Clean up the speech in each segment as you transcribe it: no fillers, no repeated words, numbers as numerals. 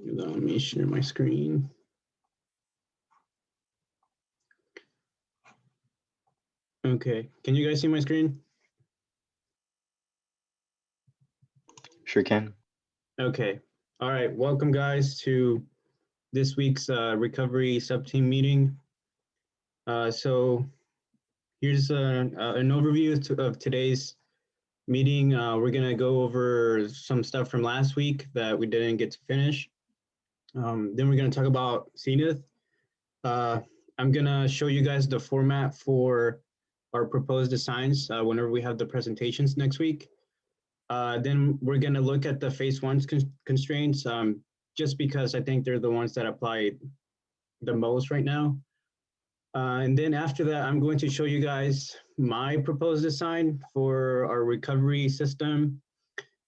Let me share my screen. Okay, can you guys see my screen? Sure can. Okay, all right, welcome guys to this week's recovery sub-team meeting. So here's an overview of today's meeting. We're gonna go over some stuff from last week that we didn't get to finish. Then we're gonna talk about Zenith. I'm gonna show you guys the format for our proposed assigns whenever we have the presentations next week. Then we're gonna look at the phase one constraints just because I think they're the ones that apply the most right now. And then after that, I'm going to show you guys my proposed assign for our recovery system.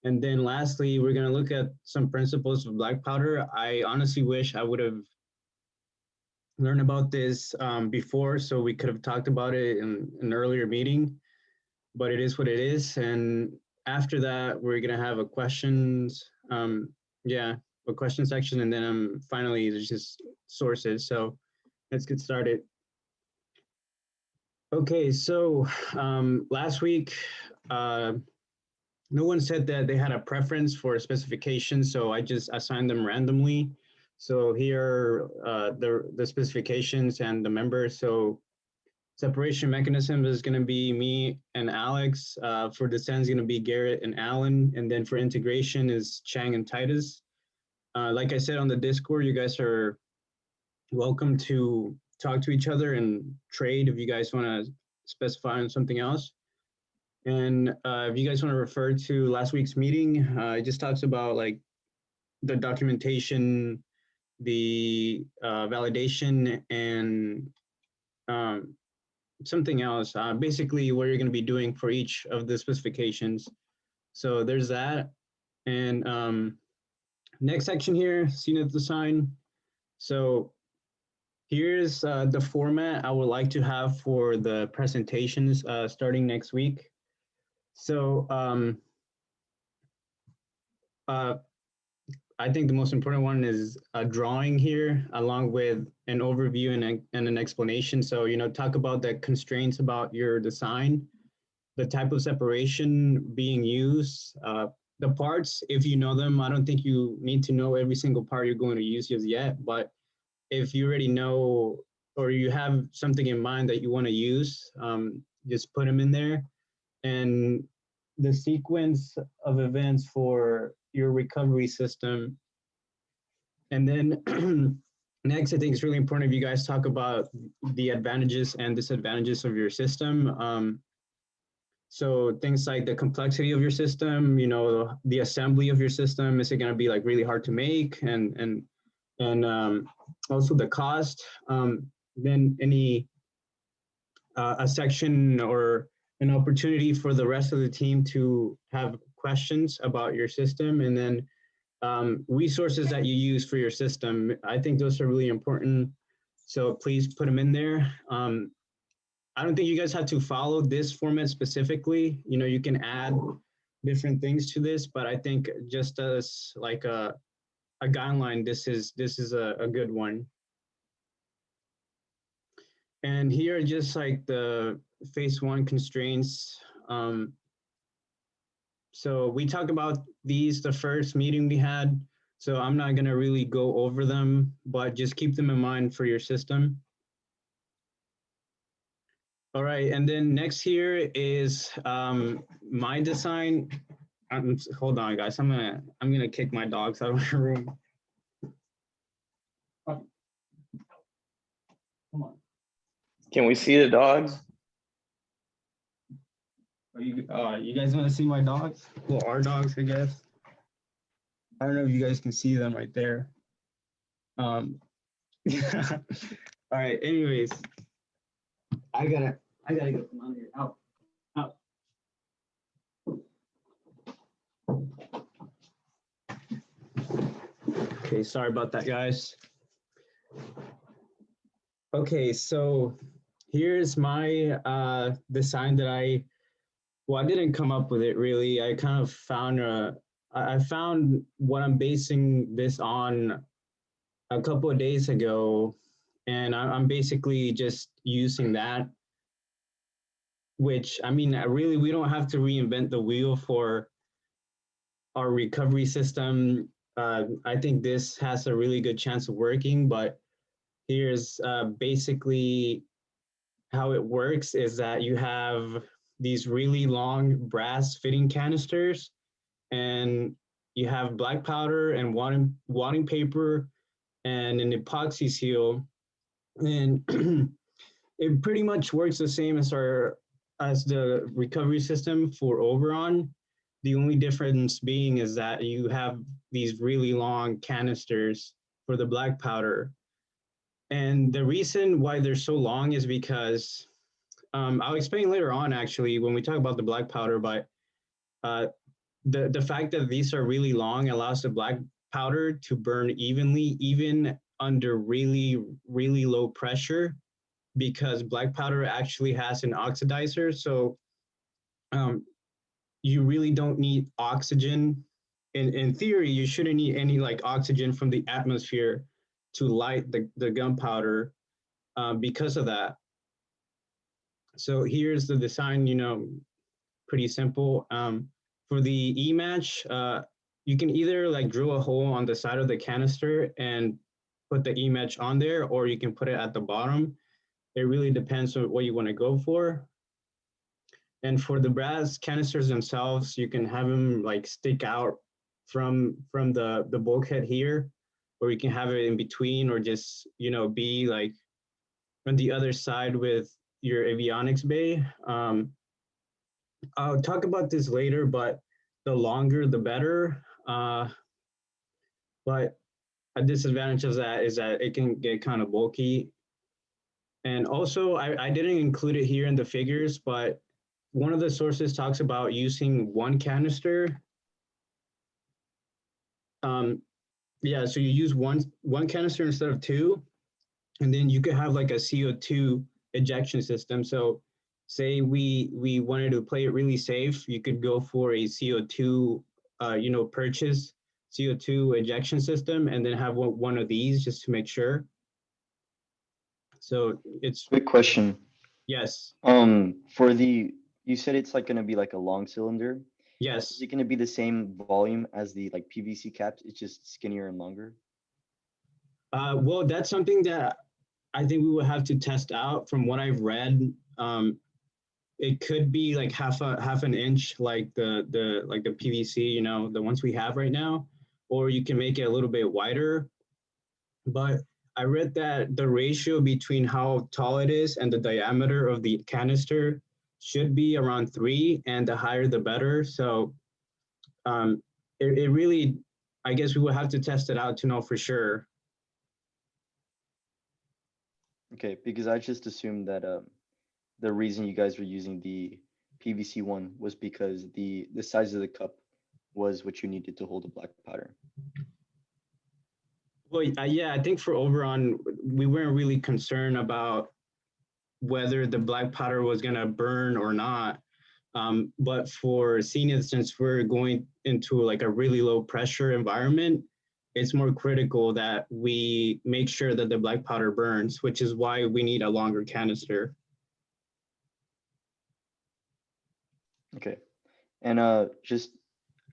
And then lastly, we're gonna look at some principles of black powder. I honestly wish I would have learned about this before, so we could have talked about it in an earlier meeting, but it is what it is. And after that, we're gonna have a questions, a question section, and then finally there's just sources. So let's get started. Okay, so last week, no one said that they had a preference for a specification, so I just assigned them randomly. So here are the specifications and the members. So separation mechanism is going to be me and Alex. For descent is going to be Garrett and Alan. And then for integration is Chang and Titus. Like I said on the Discord, you guys are welcome to talk to each other and trade if you guys want to specify on something else. And if you guys want to refer to last week's meeting, it just talks about like the documentation, the validation, and something else, basically what you're going to be doing for each of the specifications. So there's that. And next section here, Zenith design. So here's the format I would like to have for the presentations starting next week. So I think the most important one is a drawing here, along with an overview and an explanation. So, talk about the constraints about your design, the type of separation being used, the parts, if you know them. I don't think you need to know every single part you're going to use just yet, but if you already know or you have something in mind that you want to use, just put them in there. And the sequence of events for your recovery system. And then next, I think it's really important if you guys talk about the advantages and disadvantages of your system. So things like the complexity of your system, the assembly of your system, is it going to be like really hard to make, and also the cost. Then a section or an opportunity for the rest of the team to have questions about your system, and then resources that you use for your system. I think those are really important. So please put them in there. I don't think you guys have to follow this format specifically. You can add different things to this, but I think just as like a guideline, this is a good one. And here are just like the phase one constraints. So we talked about these the first meeting we had, so I'm not gonna really go over them, but just keep them in mind for your system. All right, and then next here is my design. Hold on, guys. I'm gonna kick my dogs out of the room. Come on. Can we see the dogs? Are you guys want to see my dogs? Well, our dogs, I guess. I don't know if you guys can see them right there. All right. Anyways, I gotta get them out of here. Out. Okay, sorry about that, guys. Okay, so here's my design that I didn't come up with it really. I kind of found a I found what I'm basing this on a couple of days ago, and I'm basically just using that. Which I mean, really, we don't have to reinvent the wheel for our recovery system. I think this has a really good chance of working, but here's basically how it works is that you have these really long brass fitting canisters, and you have black powder and wadding paper and an epoxy seal, and it pretty much works the same as the recovery system for Oberon. The only difference being is that you have these really long canisters for the black powder. And the reason why they're so long is because I'll explain later on actually when we talk about the black powder, but uh, the fact that these are really long allows the black powder to burn evenly, even under really, really low pressure, because black powder actually has an oxidizer. So um, you really don't need oxygen. In theory, you shouldn't need any like oxygen from the atmosphere to light the gunpowder because of that. So here's the design, pretty simple. For the E-match, you can either like drill a hole on the side of the canister and put the E-match on there, or you can put it at the bottom. It really depends on what you want to go for. And for the brass canisters themselves, you can have them like stick out from the bulkhead here, or you can have it in between, or just be like on the other side with your avionics bay. I'll talk about this later, but the longer the better. But a disadvantage of that is that it can get kind of bulky. And also, I didn't include it here in the figures, but one of the sources talks about using one canister. Um, yeah, so you use one canister instead of two, and then you could have like a CO2 ejection system. So say we wanted to play it really safe, you could go for a CO2, purchase CO2 ejection system, and then have one of these just to make sure. So it's Quick question. yes, For you said it's like gonna be like a long cylinder. Is yes. it gonna be the same volume as the like PVC caps? It's just skinnier and longer. Well, that's something that I think we will have to test out. From what I've read, it could be like half an inch, like the PVC, the ones we have right now, or you can make it a little bit wider. But I read that the ratio between how tall it is and the diameter of the canister should be around 3, and the higher the better. So um, it really, I guess we will have to test it out to know for sure. Okay, because I just assumed that the reason you guys were using the PVC one was because the size of the cup was what you needed to hold the black powder. Well, yeah, I think for Oberon, we weren't really concerned about whether the black powder was going to burn or not. But for Zenith, since we're going into like a really low pressure environment, it's more critical that we make sure that the black powder burns, which is why we need a longer canister. Okay, and just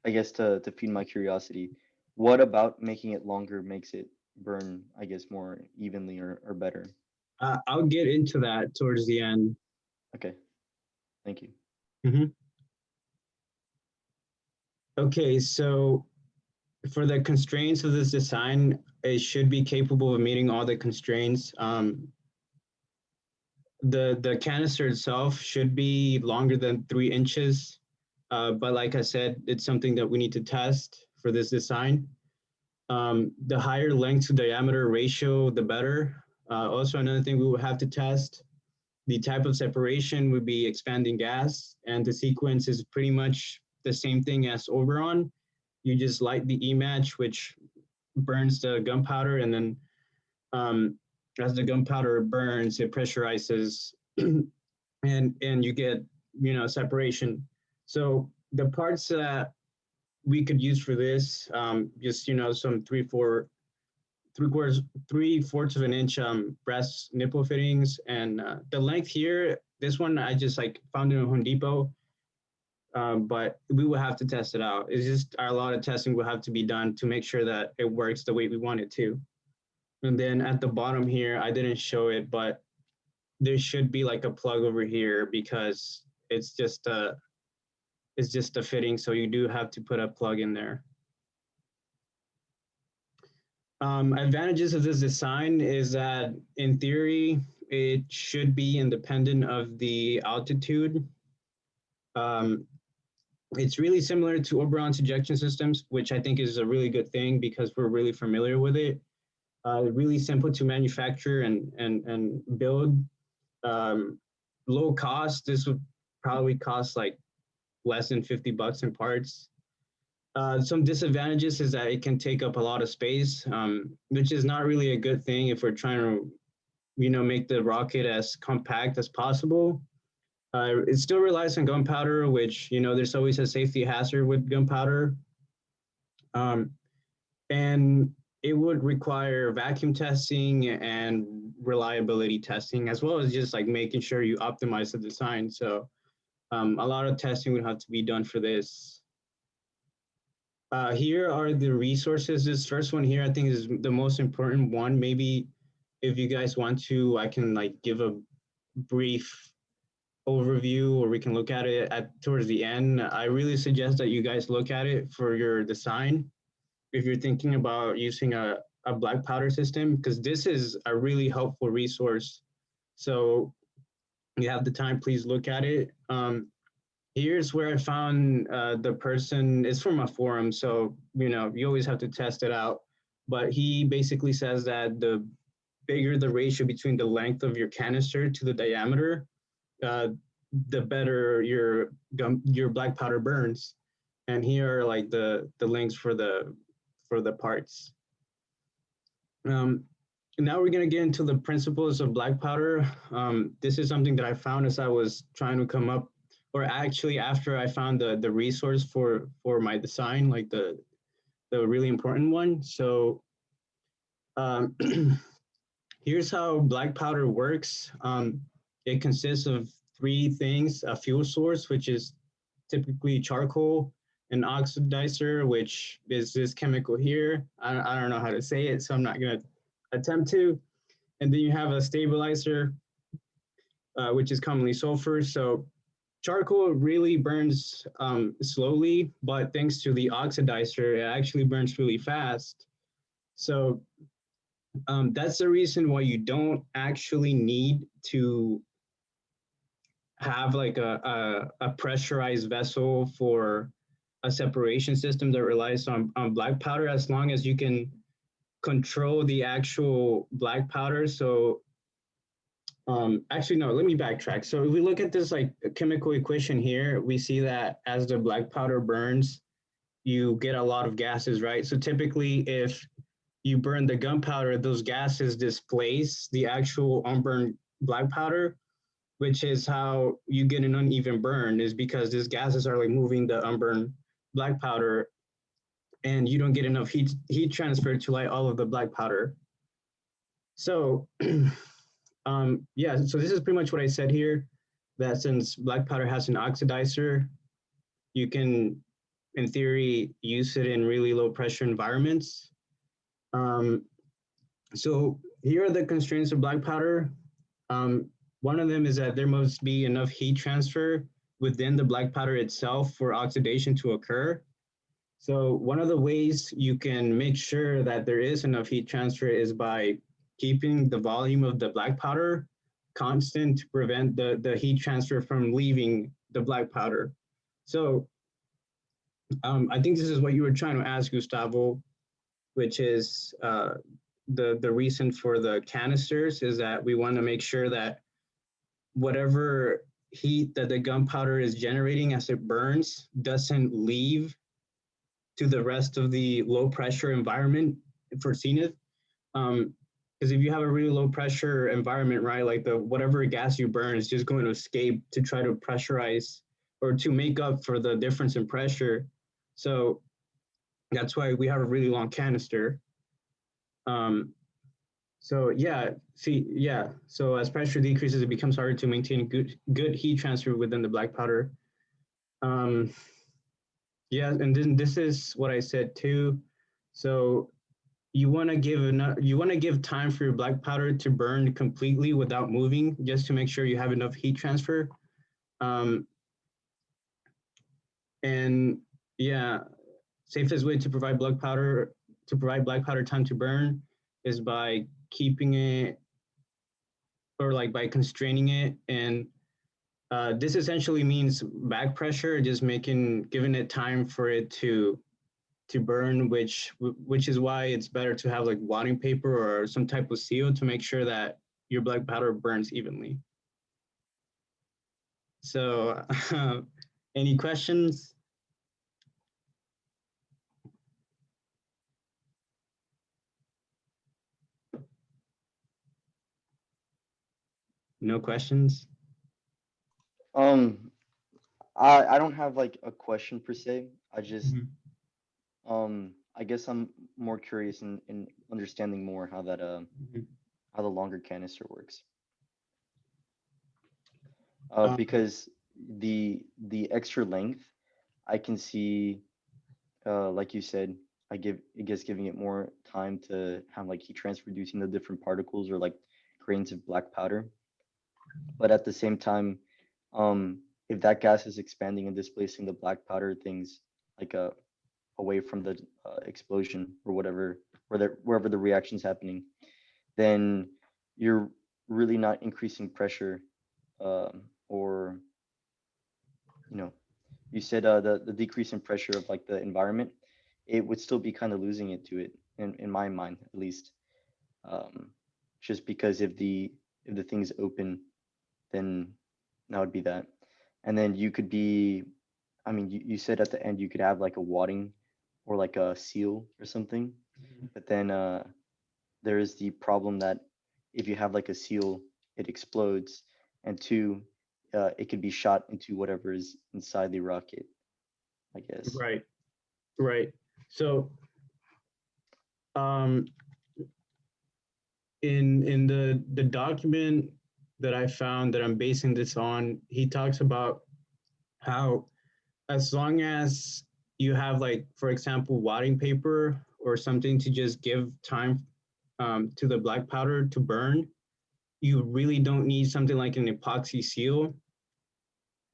I guess to feed my curiosity, what about making it longer makes it burn, I guess, more evenly or better? I'll get into that towards the end. Okay, thank you. Mhm. Okay, so for the constraints of this design, it should be capable of meeting all the constraints. The canister itself should be longer than 3 inches, but like I said, it's something that we need to test for this design. The higher length to diameter ratio, the better. Also, another thing we will have to test, the type of separation would be expanding gas, and the sequence is pretty much the same thing as Oberon. You just light the E-match, which burns the gunpowder, and then as the gunpowder burns, it pressurizes and you get separation. So the parts that we could use for this, just, some 3/4 of an inch brass nipple fittings. And the length here, this one I just like found in a Home Depot, but we will have to test it out. It's just a lot of testing will have to be done to make sure that it works the way we want it to. And then at the bottom here, I didn't show it, but there should be like a plug over here because it's just a fitting. So you do have to put a plug in there. Advantages of this design is that in theory, it should be independent of the altitude. It's really similar to Oberon's ejection systems, which I think is a really good thing because we're really familiar with it. Really simple to manufacture and build. Low cost. This would probably cost like less than $50 in parts. Some disadvantages is that it can take up a lot of space, which is not really a good thing if we're trying to, make the rocket as compact as possible. It still relies on gunpowder, which, there's always a safety hazard with gunpowder. And it would require vacuum testing and reliability testing, as well as just like making sure you optimize the design. So a lot of testing would have to be done for this. Here are the resources. This first one here, I think, is the most important one. Maybe if you guys want to, I can like give a brief overview, or we can look at it towards the end. I really suggest that you guys look at it for your design if you're thinking about using a black powder system, because this is a really helpful resource. So you have the time, please look at it. Here's where I found the person. It's from a forum, so you always have to test it out. But he basically says that the bigger the ratio between the length of your canister to the diameter, the better your black powder burns. And here are like the links for the parts. Now we're gonna get into the principles of black powder. This is something that I found as I was trying to come up, or actually after I found the resource for my design, like the really important one. So here's how black powder works. It consists of three things: a fuel source, which is typically charcoal; an oxidizer, which is this chemical here. I don't know how to say it, so I'm not gonna attempt to. And then you have a stabilizer, which is commonly sulfur. So charcoal really burns slowly, but thanks to the oxidizer, it actually burns really fast. So that's the reason why you don't actually need to have like a pressurized vessel for a separation system that relies on black powder, as long as you can control the actual black powder. So actually, no, let me backtrack. So if we look at this like chemical equation here, we see that as the black powder burns, you get a lot of gases, right? So typically if you burn the gunpowder, those gases displace the actual unburned black powder, which is how you get an uneven burn, is because these gases are like moving the unburned black powder, and you don't get enough heat transfer to light all of the black powder. So yeah, so this is pretty much what I said here, that since black powder has an oxidizer, you can, in theory, use it in really low pressure environments. So here are the constraints of black powder. One of them is that there must be enough heat transfer within the black powder itself for oxidation to occur. So one of the ways you can make sure that there is enough heat transfer is by keeping the volume of the black powder constant to prevent the heat transfer from leaving the black powder. So I think this is what you were trying to ask, Gustavo, which is the reason for the canisters is that we want to make sure that whatever heat that the gunpowder is generating as it burns doesn't leave to the rest of the low pressure environment for zenith. Because if you have a really low pressure environment, right, like whatever gas you burn is just going to escape to try to pressurize or to make up for the difference in pressure. So That's why we have a really long canister. So yeah, so as pressure decreases, it becomes harder to maintain good heat transfer within the black powder. Um, yeah, and then this is what I said too. So you want to give time for your black powder to burn completely without moving, just to make sure you have enough heat transfer. Um, and yeah, safest way to provide black powder time to burn is by keeping it, or like by constraining it. And this essentially means back pressure, just giving it time for it to burn, which is why it's better to have like wadding paper or some type of seal to make sure that your black powder burns evenly. So any questions? No questions? Um, I don't have like a question per se. Mhm. I guess I'm more curious in understanding more how that Mhm. how the longer canister works. Um, Because the extra length, I can see, like you said, I guess giving it more time to have like heat transfer reducing the different particles or like grains of black powder. But at the same time, if that gas is expanding and displacing the black powder things like away from the explosion or whatever, wherever the reaction's happening, then you're really not increasing pressure, or you know, you said the decrease in pressure of like the environment, it would still be kind of losing it to it in my mind at least. Um, just because if the thing's open, then that would be that. And then you could be, I mean, you said at the end you could have like a wadding or like a seal or something, but then there is the problem that if you have like a seal, it explodes, and two, it could be shot into whatever is inside the rocket, I guess. right, right. So um, in the document that I found that I'm basing this on, he talks about how as long as you have, like, for example, wadding paper or something to just give time to the black powder to burn, you really don't need something like an epoxy seal,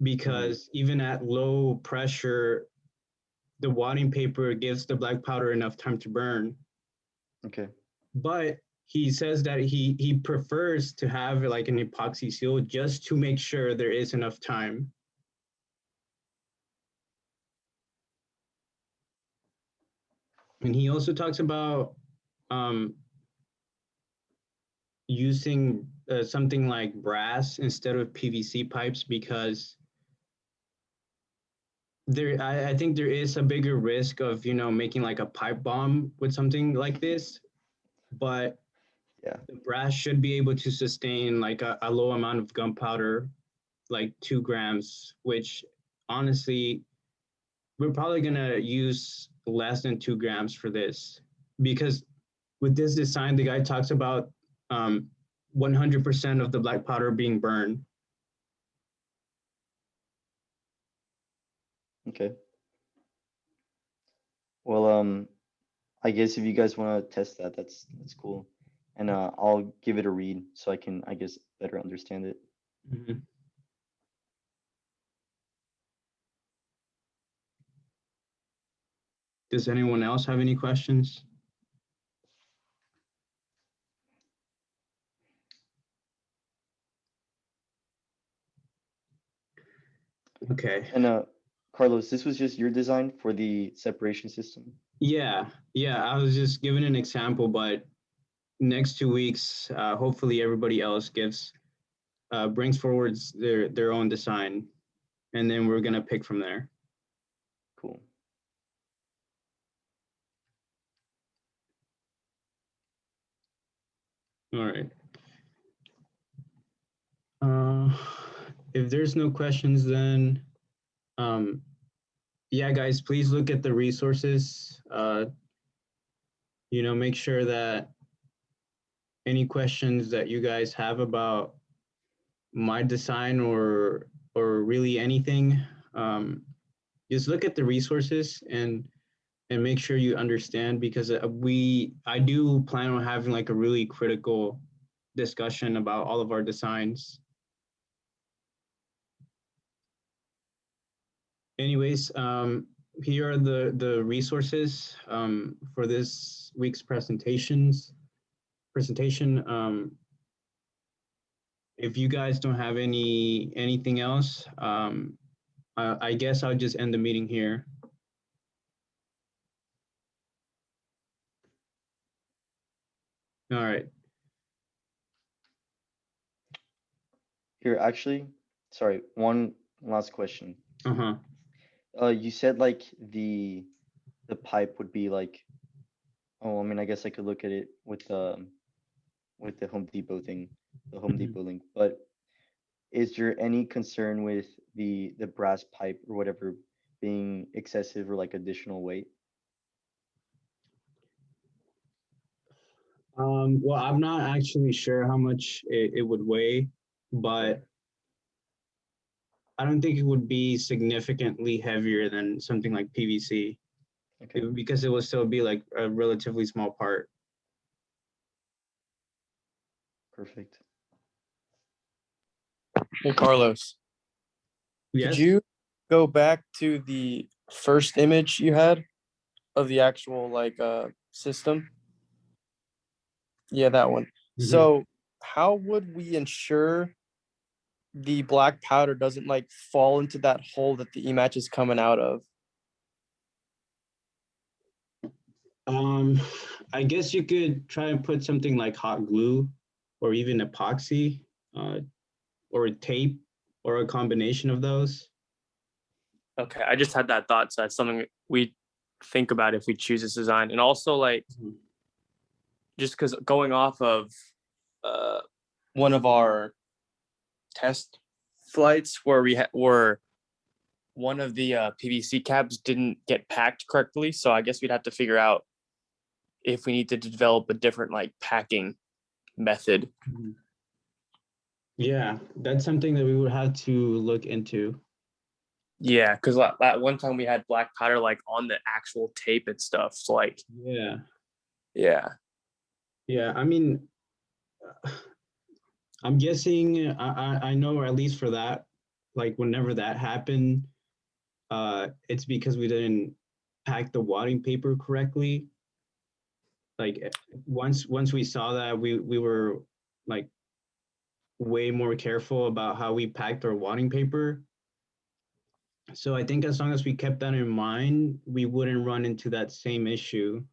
Hmm. because even at low pressure, the wadding paper gives the black powder enough time to burn. Okay. But he says that he prefers to have like an epoxy seal just to make sure there is enough time. And he also talks about um, using something like brass instead of PVC pipes, because I think there is a bigger risk of, making like a pipe bomb with something like this, but Yeah. the brass should be able to sustain like a low amount of gunpowder, like 2 grams, which honestly, we're probably gonna use less than 2 grams for this, because with this design, the guy talks about 100% of the black powder being burned. Okay. Well, I guess if you guys want to test that, that's cool. And I'll give it a read so I can, I guess, better understand it. Mhm. Does anyone else have any questions? Okay. And Carlos, this was just your design for the separation system. Yeah. I was just giving an example, but next 2 weeks, hopefully everybody else brings forwards their own design, and then we're gonna pick from there. Cool. All right. Uh, if there's no questions, then um, yeah, guys, please look at the resources. Make sure that any questions that you guys have about my design or really anything, just look at the resources and make sure you understand, because I do plan on having like a really critical discussion about all of our designs. Anyways, here are the resources for this week's presentation. If you guys don't have anything else, I guess I'll just end the meeting here. All right. Here, actually, sorry, one last question. Uh-huh. You said like the pipe would be like, oh, I mean, I guess I could look at it with the Home Depot thing, the Home Mhm. Depot link. But is there any concern with the brass pipe or whatever being excessive or like additional weight? Well, I'm not actually sure how much it would weigh, but I don't think it would be significantly heavier than something like PVC, Okay, because it will still be like a relatively small part. perfect. Hey, Carlos, could Yes. you go back to the first image you had of the actual system? Yeah, that one. Mhm. So how would we ensure the black powder doesn't like fall into that hole that the e-match is coming out of? Um, I guess you could try and put something like hot glue or even epoxy, uh, or tape, or a combination of those. Okay, I just had that thought, so that's something we think about if we choose this design. And also just because going off of uh one of our test flights where where one of the PVC caps didn't get packed correctly. So I guess we'd have to figure out if we need to develop a different packing method. Mhm. Yeah, that's something that we would have to look into. Yeah, because that one time we had black powder on the actual tape and stuff. So Yeah, yeah. yeah. I mean, I'm guessing I know, or at least for that, like whenever that happened, it's because we didn't pack the wadding paper correctly. Like once we saw that, we were like way more careful about how we packed our wadding paper. So I think as long as we kept that in mind, we wouldn't run into that same issue.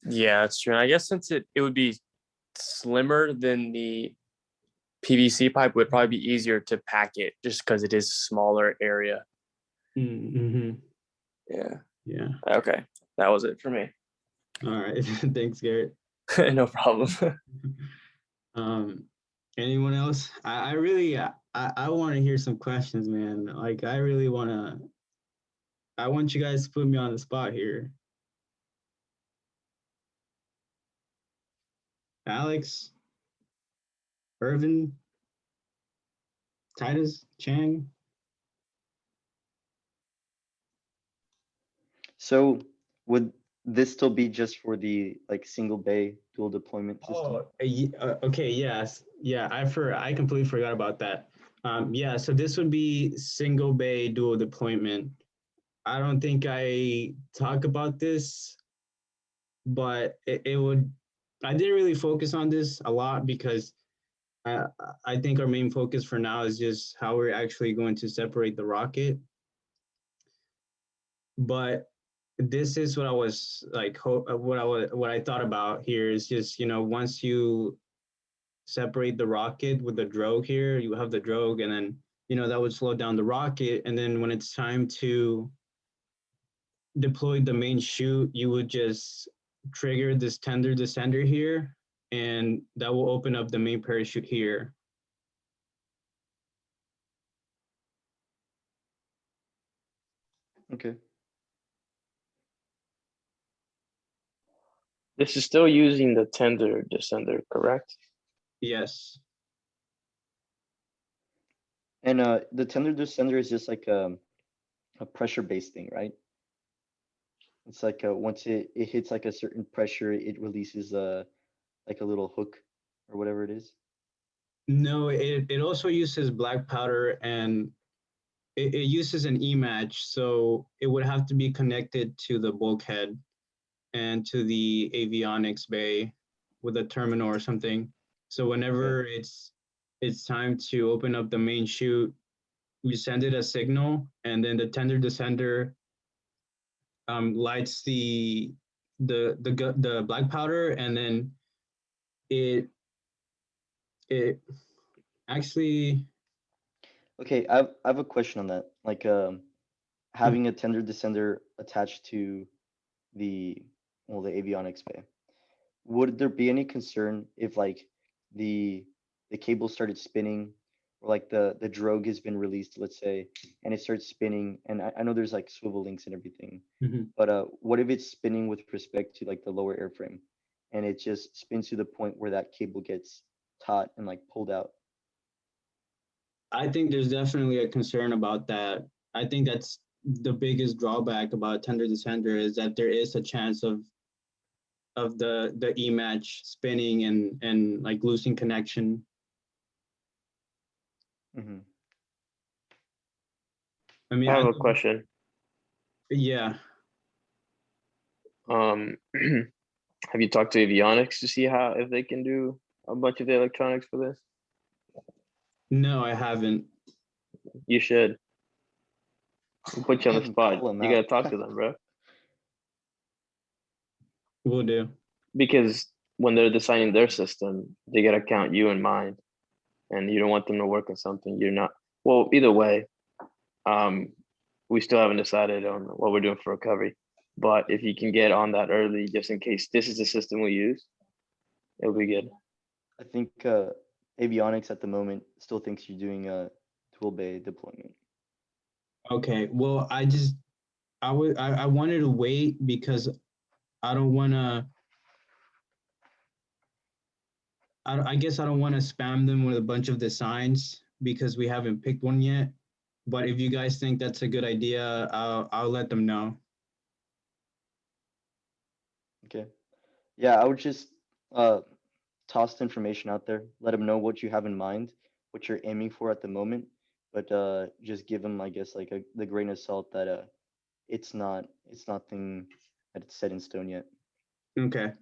Yeah, that's true. And I guess since it would be slimmer than the PVC pipe, would probably be easier to pack it just because it is smaller area. Mm-hmm. Yeah. Yeah. Okay. That was it for me. All right. Thanks, Garrett. No problem. Um, anyone else? I really I want to hear some questions, man. Like I want you guys to put me on the spot here. Alex, Irvin, Titus, Chang. So would this still be just for the like single bay dual deployment system? Oh, okay, yes. Yeah, I completely forgot about that. Yeah, so this would be single bay dual deployment. I don't think I talk about this, but it would. I didn't really focus on this a lot because I I think our main focus for now is just how we're actually going to separate the rocket. But this is what I was like, what I thought about here is just, once you separate the rocket with the drogue here, you have the drogue, and then, that would slow down the rocket. And then when it's time to deploy the main chute, you would just trigger this tender descender here, and that will open up the main parachute here. Okay. This is still using the tender descender, correct? Yes. And the tender descender is just like a pressure-based thing, right? It's like once it hits like a certain pressure, it releases like a little hook or whatever it is. No, it also uses black powder, and it uses an E-match, so it would have to be connected to the bulkhead and to the avionics bay with a terminal or something. So whenever it's time to open up the main chute, we send it a signal, and then the tender descender lights the black powder, and then it actually. Okay, I have a question on that. Like having a tender descender attached to the the avionics bay. Would there be any concern if like the the cable started spinning, or like the drogue has been released, let's say, and it starts spinning, and I know there's like swivel links and everything, Mhm. but what if it's spinning with respect to like the lower airframe, and it just spins to the point where that cable gets taut and like pulled out? I think there's definitely a concern about that. I think that's the biggest drawback about tender descender is that there is a chance of the E-match spinning and like losing connection. Hmm. I mean, I have a question. yeah. Have you talked to avionics to see how if they can do a bunch of the electronics for this? No, I haven't. You should. I'll put you on the spot. Call them You gotta out. talk to them, bro. Will do. Because when they're designing their system, they gotta count you in mind, and you don't want them to work on something you're not. Well, either way, um, we still haven't decided on what we're doing for recovery. But if you can get on that early, just in case this is the system we use, it'll be good. I think avionics at the moment still thinks you're doing a tool bay deployment. Okay. Well, I wanted to wait because I don't want to. I guess I don't want to spam them with a bunch of designs because we haven't picked one yet. But if you guys think that's a good idea, I'll let them know. Okay. Yeah, I would just uh toss the information out there, let them know what you have in mind, what you're aiming for at the moment, but just give them, I guess, like the grain of salt that it's nothing that it's set in stone yet. Okay,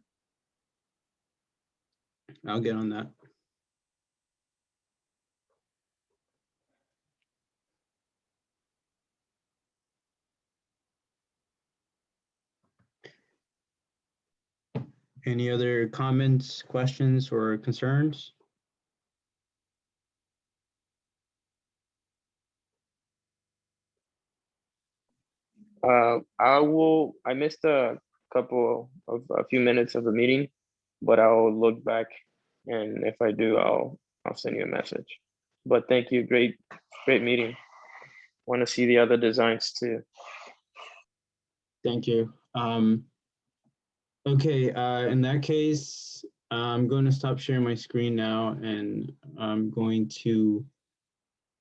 I'll get on that. Any other comments, questions, or concerns? I missed a few minutes of the meeting, but I'll look back, and if I do, I'll send you a message. But thank you, great meeting. Want to see the other designs too. Thank you. Okay, in that case, I'm going to stop sharing my screen now, and I'm going to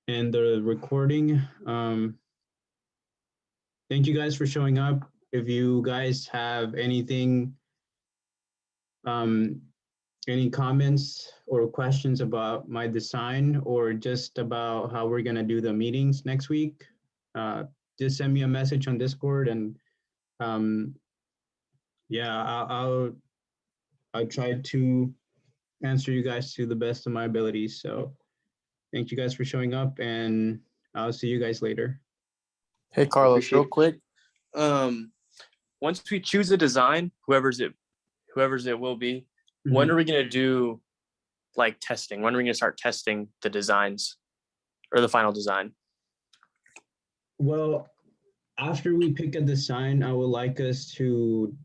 end the recording. Thank you guys for showing up. If you guys have anything, um, any comments or questions about my design or just about how we're gonna do the meetings next week, just send me a message on Discord, and um, yeah, I'll try to answer you guys to the best of my abilities. So thank you guys for showing up, and I'll see you guys later. Hey Carlos, real Appreciate- quick. Once we choose a design, whoever's it will be, when Mhm. are we gonna do like testing? When are we gonna start testing the designs or the final design? Well, after we pick a design, I would like us to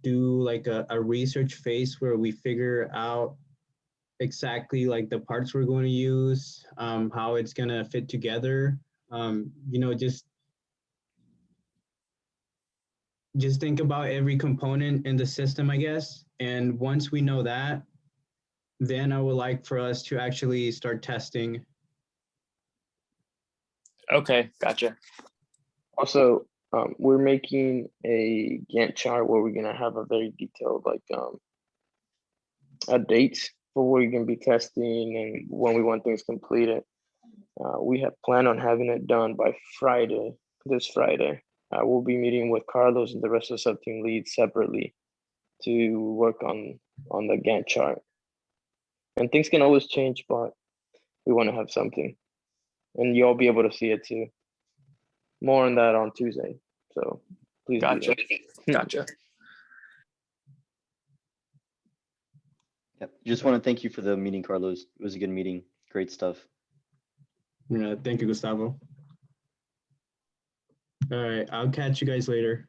do like a research phase where we figure out exactly like the parts we're going to use, how it's going to fit together. You know, just just think about every component in the system, I guess. And once we know that, then I would like for us to actually start testing. Okay, gotcha. Also, we're making a Gantt chart where we're gonna have a very detailed dates for what we're gonna be testing and when we want things completed. We have planned on having it done by Friday, this Friday. We'll be meeting with Carlos and the rest of the sub-team leads separately to work on the Gantt chart. And things can always change, but we want to have something. And you'll be able to see it too. More on that on Tuesday. So please be Gotcha. there. Gotcha. Yep. Just want to thank you for the meeting, Carlos. It was a good meeting. Great stuff. Thank you, Gustavo. All right, I'll catch you guys later.